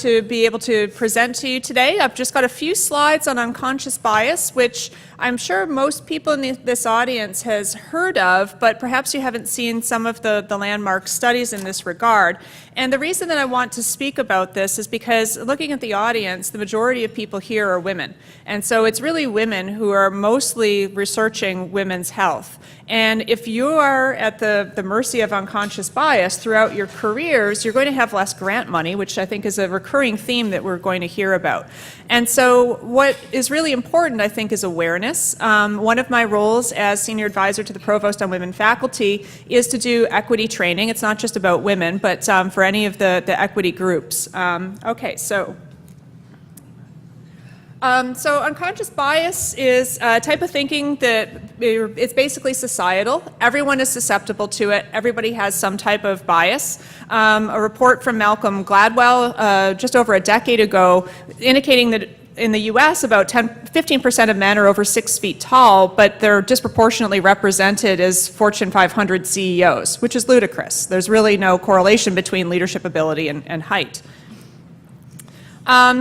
to be able to present to you today. I've just got a few slides on unconscious bias, which I'm sure most people in this audience has heard of, but perhaps you haven't seen some of the landmark studies in this regard. And the reason that I want to speak about this is because looking at the audience, the majority of people here are women. And so it's really women who are mostly researching women's health. And if you are at the mercy of unconscious bias throughout your careers, you're going to have less grant money, which I think is a recurring theme that we're going to hear about. And so what is really important, I think, is awareness. One of my roles as Senior Advisor to the Provost on Women Faculty is to do equity training. It's not just about women, but for any of the equity groups. So unconscious bias is a type of thinking that it's basically societal. Everyone is susceptible to it. Everybody has some type of bias. A report from Malcolm Gladwell just over a decade ago indicating that in the U.S. about 15% of men are over 6 feet tall, but they're disproportionately represented as Fortune 500 CEOs, which is ludicrous. There's really no correlation between leadership ability and height.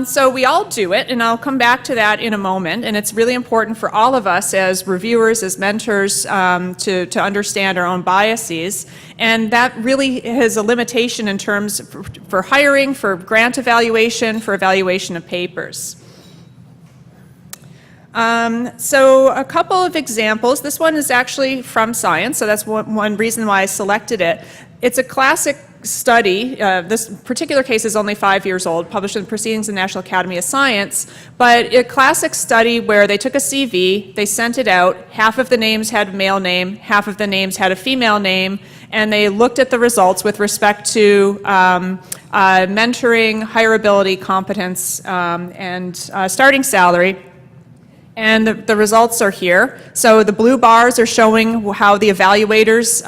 So we all do it, and I'll come back to that in a moment, and it's really important for all of us as reviewers, as mentors, to understand our own biases, and that really has a limitation in terms for hiring, for grant evaluation, for evaluation of papers. So a couple of examples. This one is actually from Science, so that's one reason why I selected it. It's a classic study. This particular case is only 5 years old, published in Proceedings of the National Academy of Science, but a classic study where they took a CV, they sent it out, half of the names had a male name, half of the names had a female name, and they looked at the results with respect to mentoring, hireability, competence, and starting salary. And the results are here. So the blue bars are showing how the evaluators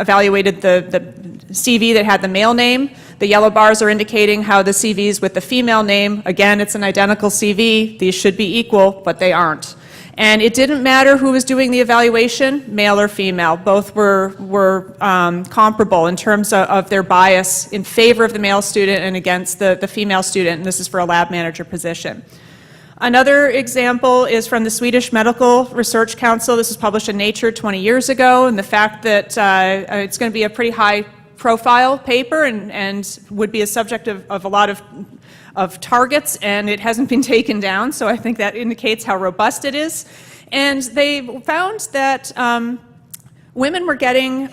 evaluated the CV that had the male name. The yellow bars are indicating how the CVs with the female name, again, it's an identical CV. These should be equal, but they aren't. And it didn't matter who was doing the evaluation, male or female. Both were comparable in terms of their bias in favor of the male student and against the female student, and this is for a lab manager position. Another example is from the Swedish Medical Research Council. This was published in Nature 20 years ago, and the fact that it's going to be a pretty high profile paper and would be a subject of a lot of targets, and it hasn't been taken down, so I think that indicates how robust it is. And they found that women were getting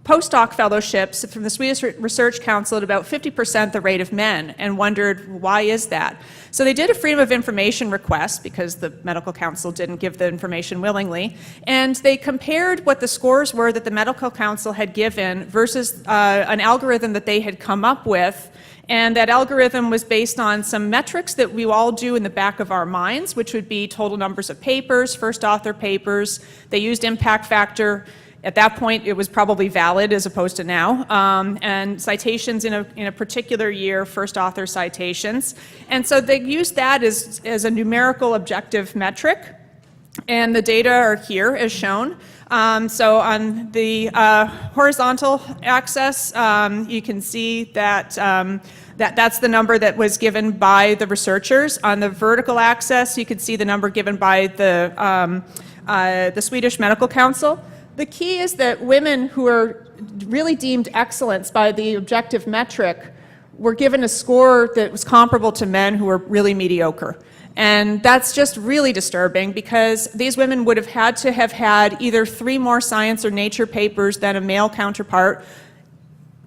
postdoc fellowships from the Swedish Research Council at about 50% the rate of men, and wondered why is that? So they did a Freedom of Information request because the Medical Council didn't give the information willingly, and they compared what the scores were that the Medical Council had given versus an algorithm that they had come up with. And that algorithm was based on some metrics that we all do in the back of our minds, which would be total numbers of papers, first author papers. They used impact factor. At that point, it was probably valid as opposed to now, and citations in a particular year, first author citations. And so they used that as a numerical objective metric, and the data are here as shown. So on the horizontal axis, you can see that that's the number that was given by the researchers. On the vertical axis, you can see the number given by the Swedish Medical Council. The key is that women who are really deemed excellence by the objective metric were given a score that was comparable to men who were really mediocre. And that's just really disturbing because these women would have had either 3 more science or nature papers than a male counterpart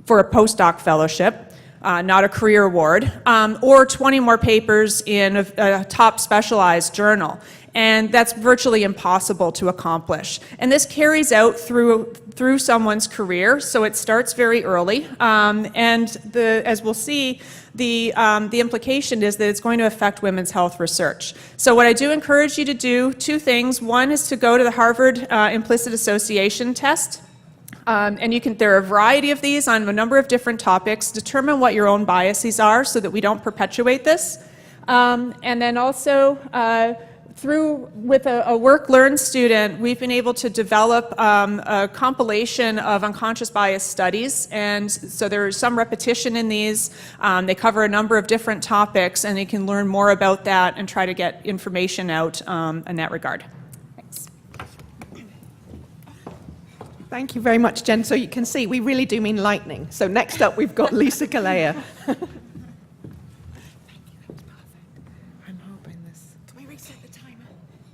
for a postdoc fellowship, not a career award, or 20 more papers in a top specialized journal. And that's virtually impossible to accomplish. And this carries out through someone's career, so it starts very early. As we'll see, the implication is that it's going to affect women's health research. So what I do encourage you to do, 2 things. One is to go to the Harvard Implicit Association test. And there are a variety of these on a number of different topics. Determine what your own biases are so that we don't perpetuate this. And then also, With a work-learn student, we've been able to develop a compilation of unconscious bias studies, and so there's some repetition in these. They cover a number of different topics, and they can learn more about that and try to get information out in that regard. Thanks. Thank you very much, Jen. So you can see, we really do mean lightning. So next up, we've got Liisa Galea.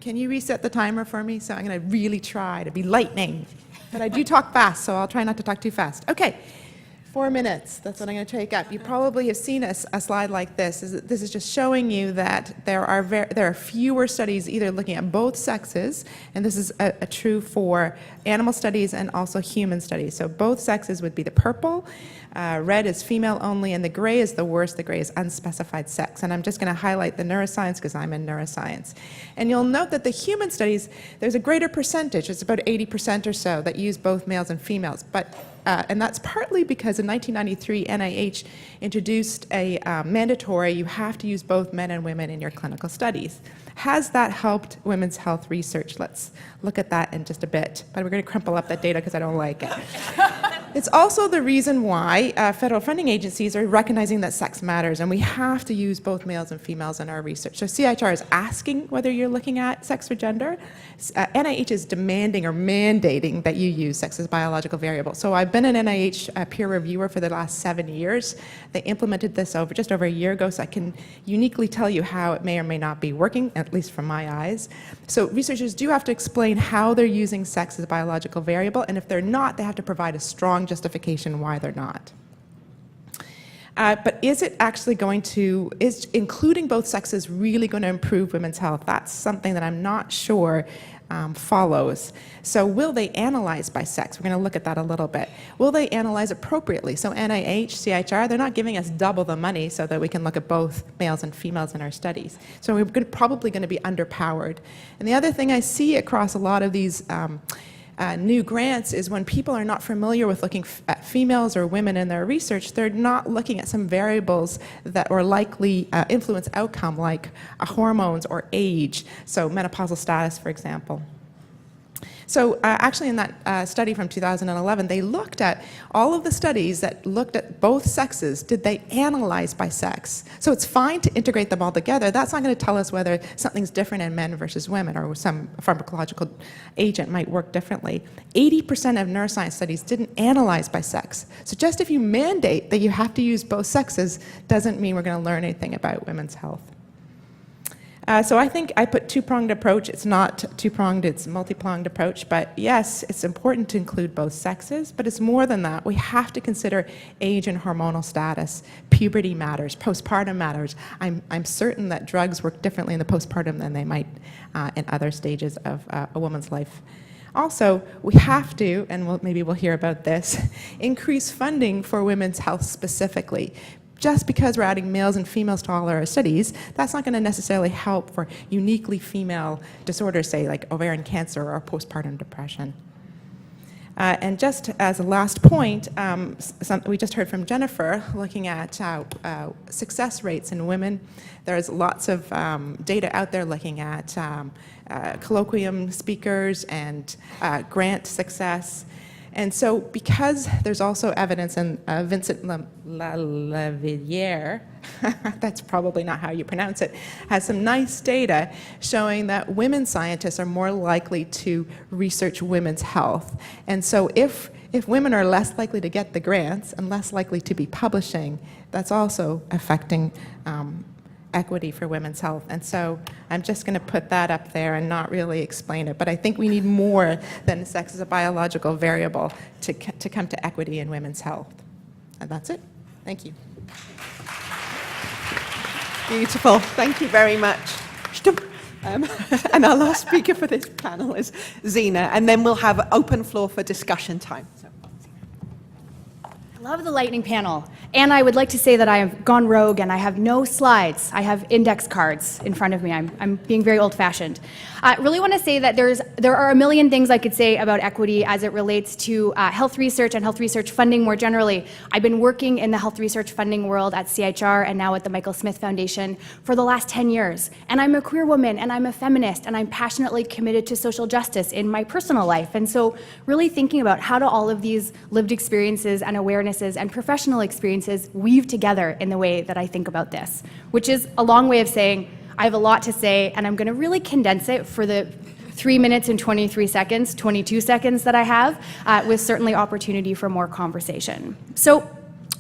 Can you reset the timer for me? So I'm going to really try to be lightning. But I do talk fast, so I'll try not to talk too fast. Okay, 4 minutes. That's what I'm going to take up. You probably have seen a slide like this. This is just showing you that there are fewer studies either looking at both sexes, and this is true for animal studies and also human studies. So both sexes would be the purple. Red is female only, and the gray is the worst. The gray is unspecified sex. And I'm just going to highlight the neuroscience because I'm in neuroscience. And you'll note that the human studies, there's a greater percentage, it's about 80% or so, that use both males and females. And that's partly because in 1993, NIH introduced a mandatory, you have to use both men and women in your clinical studies. Has that helped women's health research? Let's look at that in just a bit. But we're going to crumple up that data because I don't like it. It's also the reason why federal funding agencies are recognizing that sex matters, and we have to use both males and females in our research. So CIHR is asking whether you're looking at sex or gender. NIH is demanding or mandating that you use sex as a biological variable. So I've been an NIH peer reviewer for the last 7 years. They implemented this just over a year ago, so I can uniquely tell you how it may or may not be working, at least from my eyes. So researchers do have to explain how they're using sex as a biological variable, and if they're not, they have to provide a strong justification why they're not. But is it actually is including both sexes really going to improve women's health? That's something that I'm not sure follows. So will they analyze by sex? We're going to look at that a little bit. Will they analyze appropriately? So NIH, CIHR, they're not giving us double the money so that we can look at both males and females in our studies. So we're probably going to be underpowered. And the other thing I see across a lot of these new grants is when people are not familiar with looking at females or women in their research, they're not looking at some variables that are likely influence outcome, like hormones or age, so menopausal status, for example. So actually in that study from 2011, they looked at all of the studies that looked at both sexes. Did they analyze by sex? So it's fine to integrate them all together. That's not going to tell us whether something's different in men versus women or some pharmacological agent might work differently. 80% of neuroscience studies didn't analyze by sex. So just if you mandate that you have to use both sexes doesn't mean we're going to learn anything about women's health. So I think I put two-pronged approach. It's not two-pronged, it's multi-pronged approach. But yes, it's important to include both sexes, but it's more than that. We have to consider age and hormonal status. Puberty matters, postpartum matters. I'm certain that drugs work differently in the postpartum than they might in other stages of a woman's life. Also, we have to, and maybe we'll hear about this, increase funding for women's health specifically. Just because we're adding males and females to all our studies, that's not going to necessarily help for uniquely female disorders, say like ovarian cancer or postpartum depression. And just as a last point, we just heard from Jennifer looking at success rates in women. There's lots of data out there looking at colloquium speakers and grant success. And so because there's also evidence in Vincent Lavilliere, that's probably not how you pronounce it, has some nice data showing that women scientists are more likely to research women's health. And so if women are less likely to get the grants and less likely to be publishing, that's also affecting equity for women's health. And so I'm just going to put that up there and not really explain it. But I think we need more than sex as a biological variable to come to equity in women's health. And that's it. Thank you. Beautiful. Thank you very much. And our last speaker for this panel is Zena, and then we'll have open floor for discussion time. Love the lightning panel. And I would like to say that I have gone rogue and I have no slides. I have index cards in front of me. I'm being very old-fashioned. I really want to say that there are a million things I could say about equity as it relates to health research and health research funding more generally. I've been working in the health research funding world at CHR and now at the Michael Smith Foundation for the last 10 years. And I'm a queer woman and I'm a feminist and I'm passionately committed to social justice in my personal life. And so really thinking about how do all of these lived experiences and awarenesses and professional experiences weave together in the way that I think about this, which is a long way of saying I have a lot to say and I'm going to really condense it for the 3 minutes and 23 seconds, 22 seconds that I have, with certainly opportunity for more conversation. So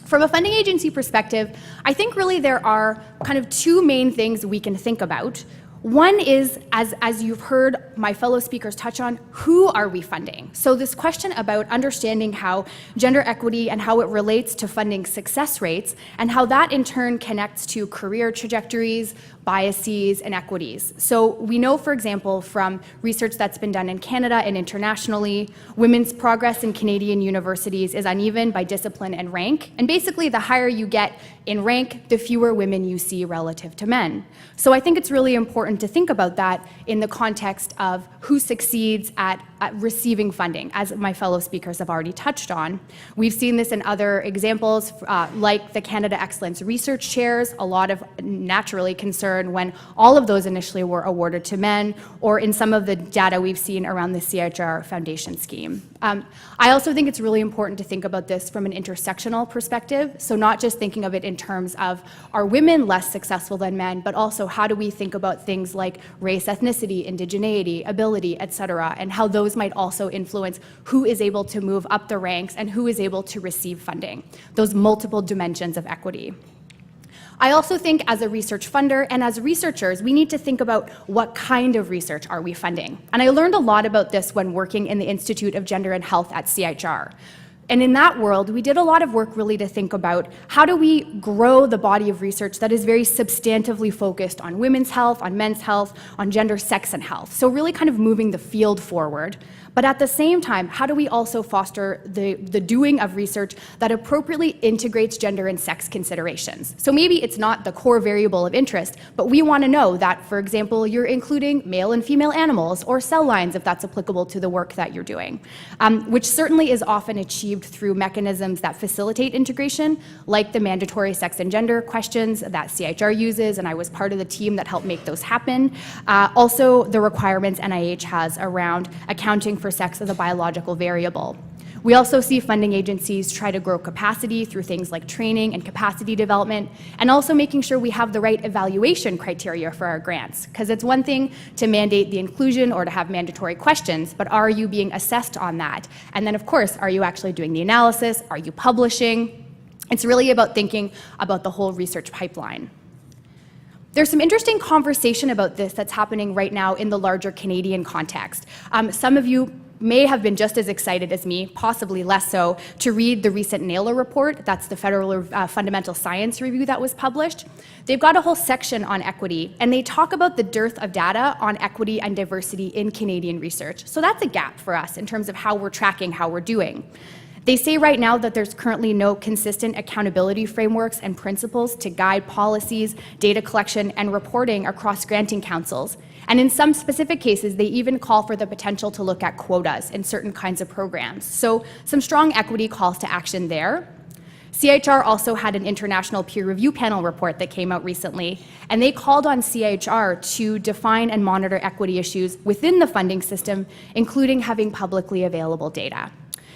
from a funding agency perspective, I think really there are kind of two main things we can think about. One is, as you've heard my fellow speakers touch on, who are we funding? So this question about understanding how gender equity and how it relates to funding success rates and how that in turn connects to career trajectories, biases, and equities. So we know, for example, from research that's been done in Canada and internationally, women's progress in Canadian universities is uneven by discipline and rank. And basically, the higher you get in rank, the fewer women you see relative to men. So I think it's really important to think about that in the context of who succeeds at receiving funding, as my fellow speakers have already touched on. We've seen this in other examples, like the Canada Excellence Research Chairs, a lot of naturally concern when all of those initially were awarded to men, or in some of the data we've seen around the CHR Foundation scheme. I also think it's really important to think about this from an intersectional perspective, so not just thinking of it in terms of are women less successful than men, but also how do we think about things like race, ethnicity, indigeneity, ability, et cetera, and how those might also influence who is able to move up the ranks and who is able to receive funding, those multiple dimensions of equity. I also think as a research funder and as researchers, we need to think about what kind of research are we funding. And I learned a lot about this when working in the Institute of Gender and Health at CHR. And in that world, we did a lot of work really to think about how do we grow the body of research that is very substantively focused on women's health, on men's health, on gender, sex, and health. So really kind of moving the field forward. But at the same time, how do we also foster the doing of research that appropriately integrates gender and sex considerations? So maybe it's not the core variable of interest, but we want to know that, for example, you're including male and female animals or cell lines if that's applicable to the work that you're doing, which certainly is often achieved through mechanisms that facilitate integration, like the mandatory sex and gender questions that CHR uses, and I was part of the team that helped make those happen. Also, the requirements NIH has around accounting for sex as a biological variable. We also see funding agencies try to grow capacity through things like training and capacity development, and also making sure we have the right evaluation criteria for our grants. Because it's one thing to mandate the inclusion or to have mandatory questions, but are you being assessed on that? And then, of course, are you actually doing the analysis? Are you publishing? It's really about thinking about the whole research pipeline. There's some interesting conversation about this that's happening right now in the larger Canadian context. Some of you may have been just as excited as me, possibly less so, to read the recent NAILA report. That's the Federal Fundamental Science Review that was published. They've got a whole section on equity, and they talk about the dearth of data on equity and diversity in Canadian research. So that's a gap for us in terms of how we're tracking how we're doing. They say right now that there's currently no consistent accountability frameworks and principles to guide policies, data collection, and reporting across granting councils. And in some specific cases, they even call for the potential to look at quotas in certain kinds of programs. So some strong equity calls to action there. CHR also had an international peer review panel report that came out recently, and they called on CHR to define and monitor equity issues within the funding system, including having publicly available data.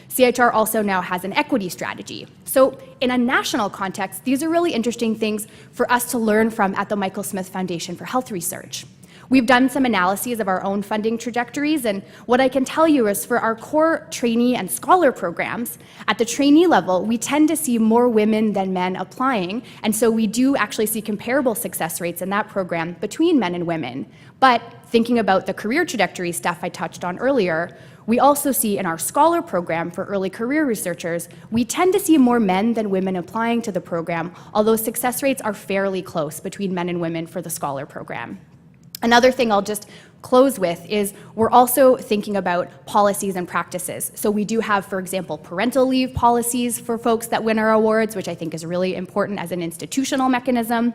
CHR also now has an equity strategy. So in a national context, these are really interesting things for us to learn from at the Michael Smith Foundation for Health Research. We've done some analyses of our own funding trajectories, and what I can tell you is for our core trainee and scholar programs, at the trainee level, we tend to see more women than men applying, and so we do actually see comparable success rates in that program between men and women. But thinking about the career trajectory stuff I touched on earlier, we also see in our scholar program for early career researchers, we tend to see more men than women applying to the program, although success rates are fairly close between men and women for the scholar program. Another thing I'll just close with is we're also thinking about policies and practices. So we do have, for example, parental leave policies for folks that win our awards, which I think is really important as an institutional mechanism.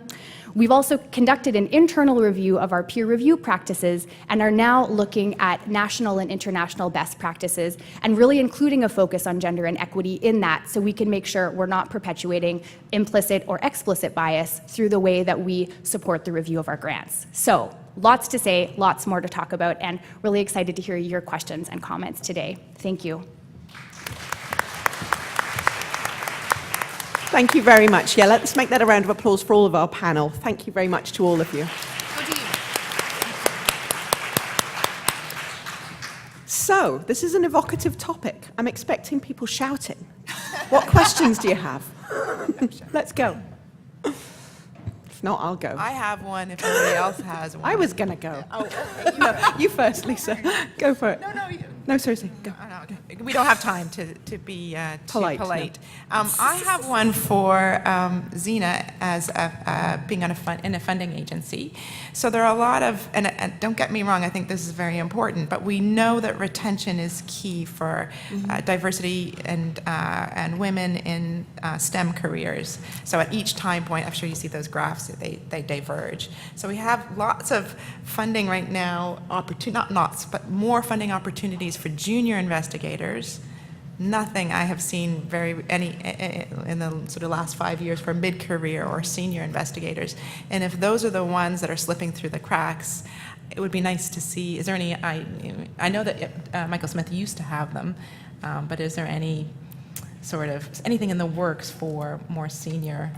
We've also conducted an internal review of our peer review practices and are now looking at national and international best practices and really including a focus on gender and equity in that so we can make sure we're not perpetuating implicit or explicit bias through the way that we support the review of our grants. So lots to say, lots more to talk about, and really excited to hear your questions and comments today. Thank you. Thank you very much. Yeah, let's make that a round of applause for all of our panel. Thank you very much to all of you. So, this is an evocative topic. I'm expecting people shouting. What questions do you have? Let's go. If not, I'll go. I have one if anybody else has one. I was going to go. Oh, okay. No, you first, Lisa. Go for it. No, No, seriously, go. Oh, no, okay. We don't have time to be Polite, too polite. I have one for Zena as being in a funding agency. So there are a lot of, and don't get me wrong, I think this is very important, but we know that retention is key for diversity and women in STEM careers. So at each time point, I'm sure you see those graphs, they diverge. So we have lots of funding right now, not lots, but more funding opportunities for junior investigators. Nothing I have seen any in the sort of last 5 years for mid-career or senior investigators. And if those are the ones that are slipping through the cracks, it would be nice to see, is there any, I know that Michael Smith used to have them, but is there any sort of, anything in the works for more senior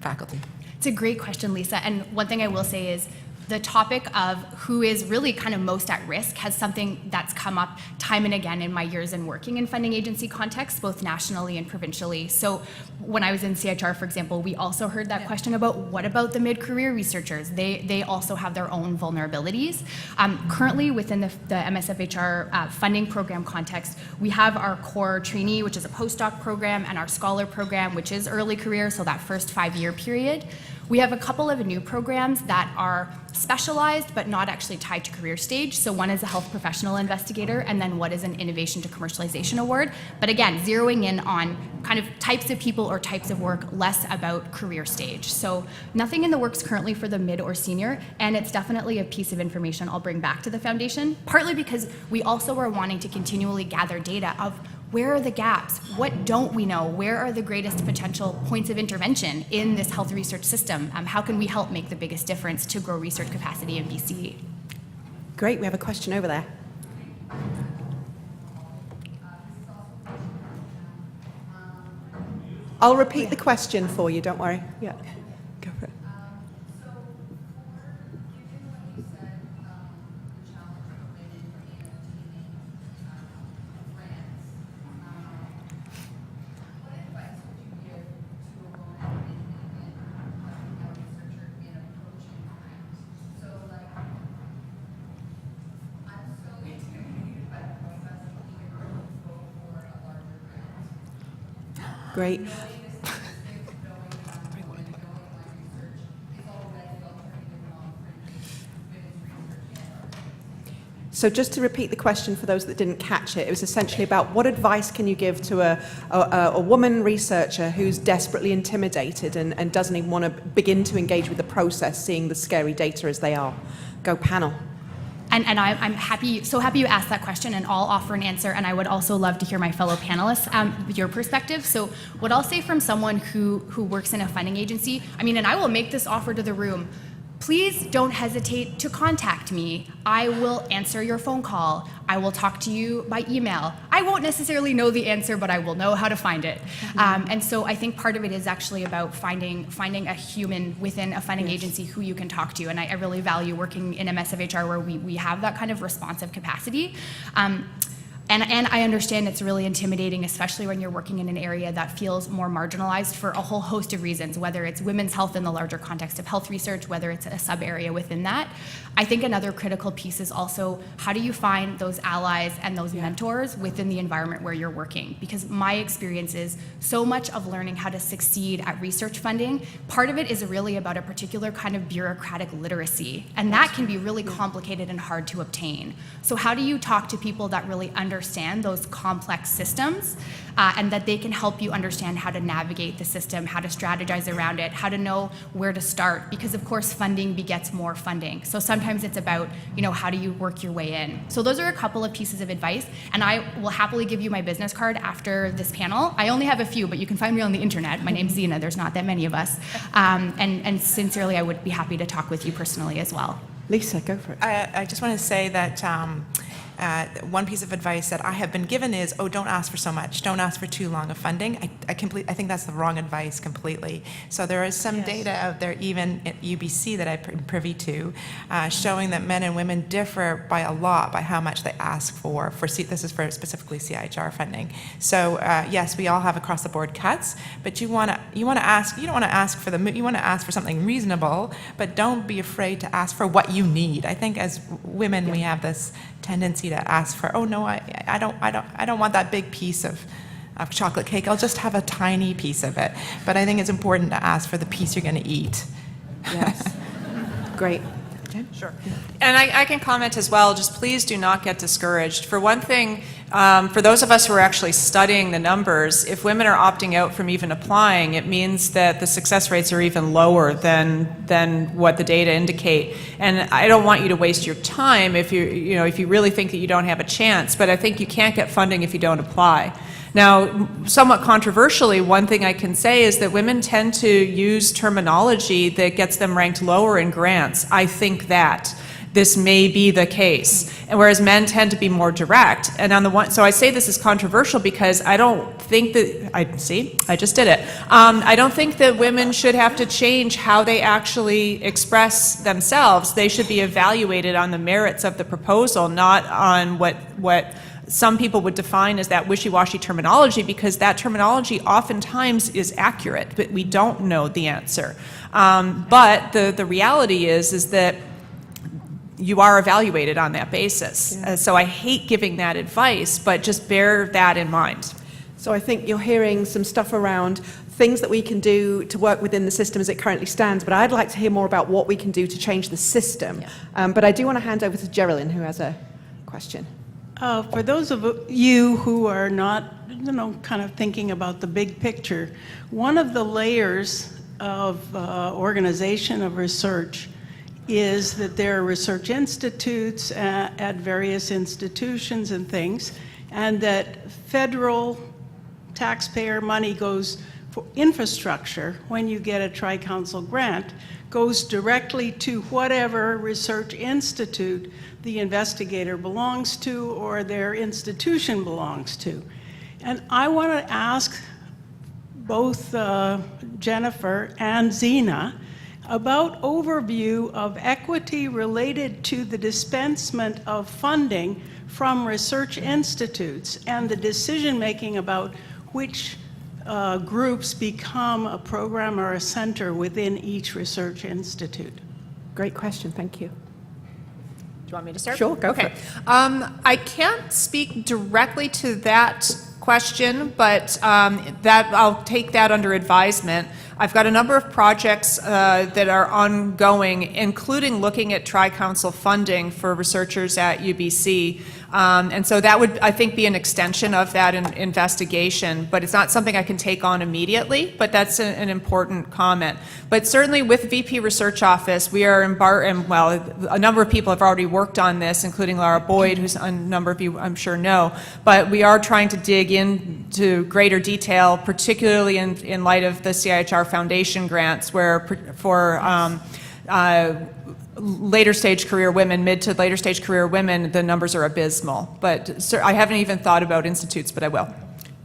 faculty? It's a great question, Lisa. And one thing I will say is the topic of who is really kind of most at risk has something that's come up time and again in my years in working in funding agency contexts, both nationally and provincially. So when I was in CHR, for example, we also heard that question about what about the mid-career researchers? They also have their own vulnerabilities. Currently within the MSFHR funding program context, we have our core trainee, which is a postdoc program, and our scholar program, which is early career, so that first 5-year period. We have a couple of new programs that are specialized but not actually tied to career stage. So one is a health professional investigator, and then one is an innovation to commercialization award. But again, zeroing in on kind of types of people or types of work, less about career stage. So nothing in the works currently for the mid or senior, and it's definitely a piece of information I'll bring back to the foundation, partly because we also are wanting to continually gather data of where are the gaps? What don't we know? Where are the greatest potential points of intervention in this health research system? How can we help make the biggest difference to grow research capacity in BC? Great, we have a question over there. I'll repeat the question for you, don't worry. Yeah, go for it. Great. So just to repeat the question for those that didn't catch it, it was essentially about what advice can you give to a woman researcher who's desperately intimidated and doesn't even want to begin to engage with the process, seeing the scary data as they are. Go panel. And I'm so happy you asked that question, and I'll offer an answer, and I would also love to hear my fellow panelists, your perspective. So what I'll say from someone who works in a funding agency, and I will make this offer to the room, please don't hesitate to contact me. I will answer your phone call. I will talk to you by email. I won't necessarily know the answer, but I will know how to find it. And so I think part of it is actually about finding a human within a funding agency who you can talk to. And I really value working in MSFHR where we have that kind of responsive capacity. And I understand it's really intimidating, especially when you're working in an area that feels more marginalized for a whole host of reasons, whether it's women's health in the larger context of health research, whether it's a sub-area within that. I think another critical piece is also, how do you find those allies and those mentors within the environment where you're working? Because my experience is so much of learning how to succeed at research funding, part of it is really about a particular kind of bureaucratic literacy, and that can be really complicated and hard to obtain. So how do you talk to people that really understand those complex systems, and that they can help you understand how to navigate the system, how to strategize around it, how to know where to start? Because of course funding begets more funding. So sometimes it's about, how do you work your way in? So those are a couple of pieces of advice, and I will happily give you my business card after this panel. I only have a few, but you can find me on the internet. My name's Zena, there's not that many of us. And sincerely, I would be happy to talk with you personally as well. Lisa, go for it. I just want to say that one piece of advice that I have been given is, don't ask for so much. Don't ask for too long of funding. I think that's the wrong advice completely. So there is some data out there, even at UBC, that I'm privy to, showing that men and women differ by a lot by how much they ask for this is for specifically CIHR funding. So yes, we all have across the board cuts, but you want to ask. You don't want to ask for you want to ask for something reasonable, but don't be afraid to ask for what you need. I think as women we have this tendency to ask for, I don't want that big piece of chocolate cake. I'll just have a tiny piece of it. But I think it's important to ask for the piece you're going to eat. Yes. Great. Jen? Sure. And I can comment as well, just please do not get discouraged. For one thing, for those of us who are actually studying the numbers, if women are opting out from even applying, it means that the success rates are even lower than what the data indicate. And I don't want you to waste your time if you really think that you don't have a chance, but I think you can't get funding if you don't apply. Now, somewhat controversially, one thing I can say is that women tend to use terminology that gets them ranked lower in grants. I think that this may be the case, and whereas men tend to be more direct. And on the one, so I say this is controversial because I don't think that I just did it. I don't think that women should have to change how they actually express themselves. They should be evaluated on the merits of the proposal, not on what some people would define as that wishy-washy terminology, because that terminology oftentimes is accurate, but we don't know the answer. But the reality is that you are evaluated on that basis. Yeah. So I hate giving that advice, but just bear that in mind. So I think you're hearing some stuff around things that we can do to work within the system as it currently stands, but I'd like to hear more about what we can do to change the system. Yeah. But I do want to hand over to Geraldine, who has a question. For those of you who are not, kind of thinking about the big picture, one of the layers of organization of research is that there are research institutes at various institutions and things, and that federal taxpayer money goes for infrastructure when you get a Tri-Council grant, goes directly to whatever research institute the investigator belongs to or their institution belongs to. And I want to ask both Jennifer and Zena about overview of equity related to the dispensement of funding from research institutes and the decision-making about which groups become a program or a center within each research institute. Great question, thank you. Do you want me to start? Sure, go for it. I can't speak directly to that question, but that I'll take that under advisement. I've got a number of projects that are ongoing, including looking at Tri-Council funding for researchers at UBC. And so that would, I think, be an extension of that investigation, but it's not something I can take on immediately, but that's an important comment. But certainly with VP Research Office, we are a number of people have already worked on this, including Laura Boyd, who's a number of you I'm sure know, but we are trying to dig into greater detail, particularly in light of the CIHR Foundation grants, where for later stage career women, mid to later stage career women, the numbers are abysmal. But I haven't even thought about institutes, but I will.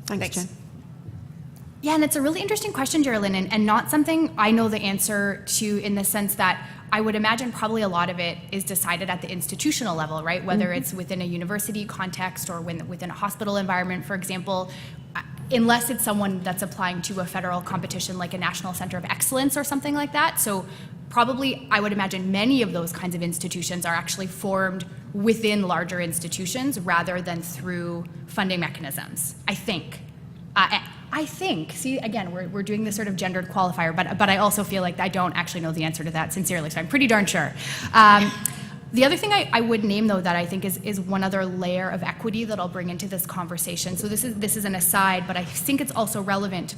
Thanks, Jen. Yeah, and it's a really interesting question, Geraldine, and not something I know the answer to, in the sense that I would imagine probably a lot of it is decided at the institutional level, right? Whether it's within a university context or within a hospital environment, for example, unless it's someone that's applying to a federal competition like a National Center of Excellence or something like that. So probably, I would imagine many of those kinds of institutions are actually formed within larger institutions rather than through funding mechanisms, I think. See, again, we're doing this sort of gendered qualifier, but I also feel like I don't actually know the answer to that sincerely, so I'm pretty darn sure. The other thing I would name, though, that I think is one other layer of equity that I'll bring into this conversation, so this is an aside, but I think it's also relevant,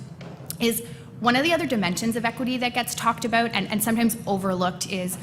is one of the other dimensions of equity that gets talked about and sometimes overlooked is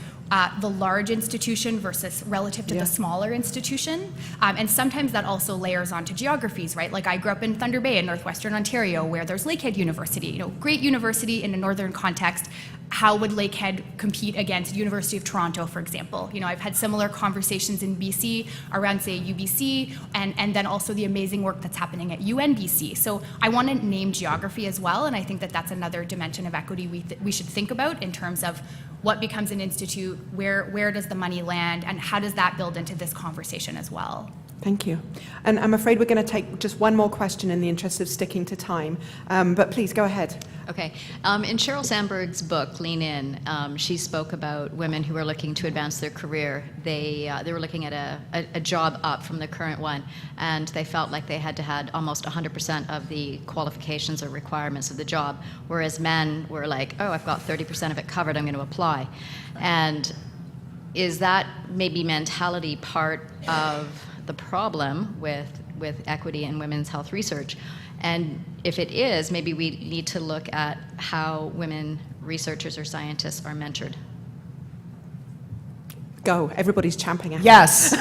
the large institution versus relative to the smaller institution. And sometimes that also layers onto geographies, right? Like I grew up in Thunder Bay in northwestern Ontario where there's Lakehead University, great university in a northern context. How would Lakehead compete against University of Toronto, for example? I've had similar conversations in BC around, say, UBC, and then also the amazing work that's happening at UNBC. So I want to name geography as well, and I think that that's another dimension of equity we should think about in terms of what becomes an institute, where does the money land, and how does that build into this conversation as well? Thank you. And I'm afraid we're going to take just one more question in the interest of sticking to time. But please, go ahead. Okay. In Sheryl Sandberg's book, Lean In, she spoke about women who were looking to advance their career. They were looking at a job up from the current one, and they felt like they had to have almost 100% of the qualifications or requirements of the job, whereas men were like, oh, I've got 30% of it covered, I'm going to apply. And is that maybe mentality part of the problem with equity in women's health research? And if it is, maybe we need to look at how women researchers or scientists are mentored. Go. Everybody's champing at you. Yes.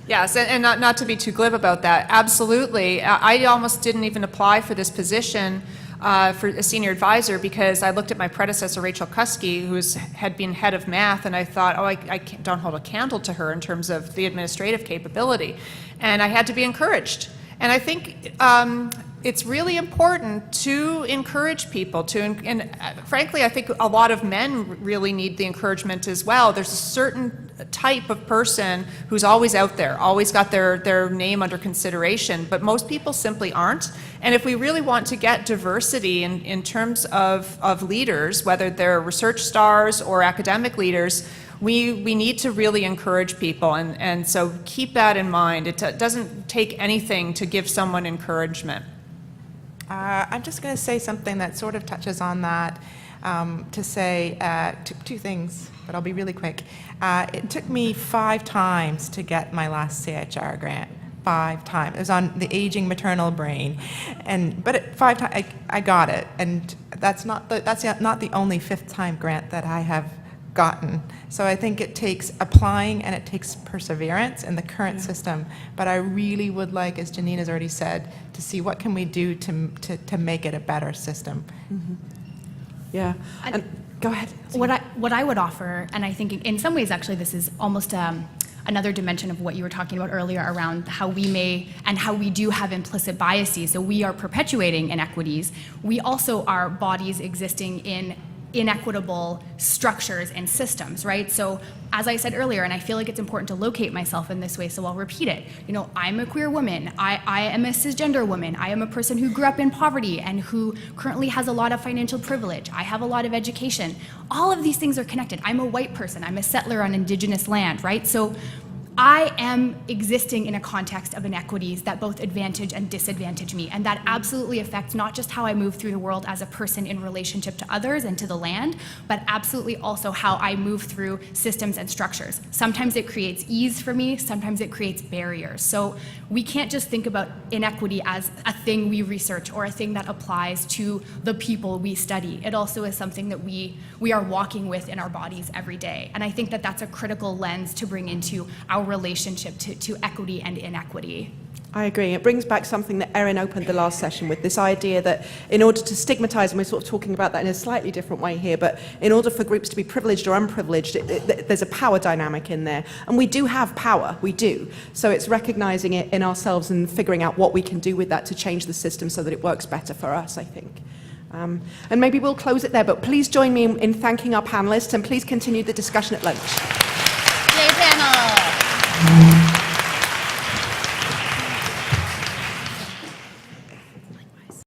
Yes, and not to be too glib about that, absolutely. I almost didn't even apply for this position for a senior advisor because I looked at my predecessor, Rachel Kuski, who had been head of math, and I thought, I don't hold a candle to her in terms of the administrative capability. And I had to be encouraged. And I think it's really important to encourage people and frankly, I think a lot of men really need the encouragement as well. There's a certain type of person who's always out there, always got their name under consideration, but most people simply aren't. And if we really want to get diversity in terms of leaders, whether they're research stars or academic leaders, we need to really encourage people, and so keep that in mind. It doesn't take anything to give someone encouragement. I'm just going to say something that sort of touches on that, to say two things, but I'll be really quick. It took me 5 times to get my last CHR grant. 5 times. It was on the aging maternal brain, but 5 times I got it, and that's not the only 5th time grant that I have gotten. So I think it takes applying and it takes perseverance in the current system. But I really would like, as Janine has already said, to see what can we do to make it a better system. Mm-hmm. Yeah. And go ahead. What I would offer, and I think in some ways actually this is almost another dimension of what you were talking about earlier around how we may and how we do have implicit biases. So we are perpetuating inequities. We also are bodies existing in inequitable structures and systems, right? So as I said earlier, and I feel like it's important to locate myself in this way, so I'll repeat it. I'm a queer woman. I am a cisgender woman. I am a person who grew up in poverty and who currently has a lot of financial privilege. I have a lot of education. All of these things are connected. I'm a white person. I'm a settler on Indigenous land, right? So I am existing in a context of inequities that both advantage and disadvantage me, and that absolutely affects not just how I move through the world as a person in relationship to others and to the land, but absolutely also how I move through systems and structures. Sometimes it creates ease for me, sometimes it creates barriers. So we can't just think about inequity as a thing we research or a thing that applies to the people we study. It also is something that we are walking with in our bodies every day. And I think that that's a critical lens to bring into our relationship to equity and inequity. I agree. It brings back something that Erin opened the last session with, this idea that in order to stigmatize, and we're sort of talking about that in a slightly different way here, but in order for groups to be privileged or unprivileged, there's a power dynamic in there. And we do have power, we do. So it's recognizing it in ourselves and figuring out what we can do with that to change the system so that it works better for us, I think. And maybe we'll close it there, but please join me in thanking our panelists, and please continue the discussion at lunch. Yay, panel!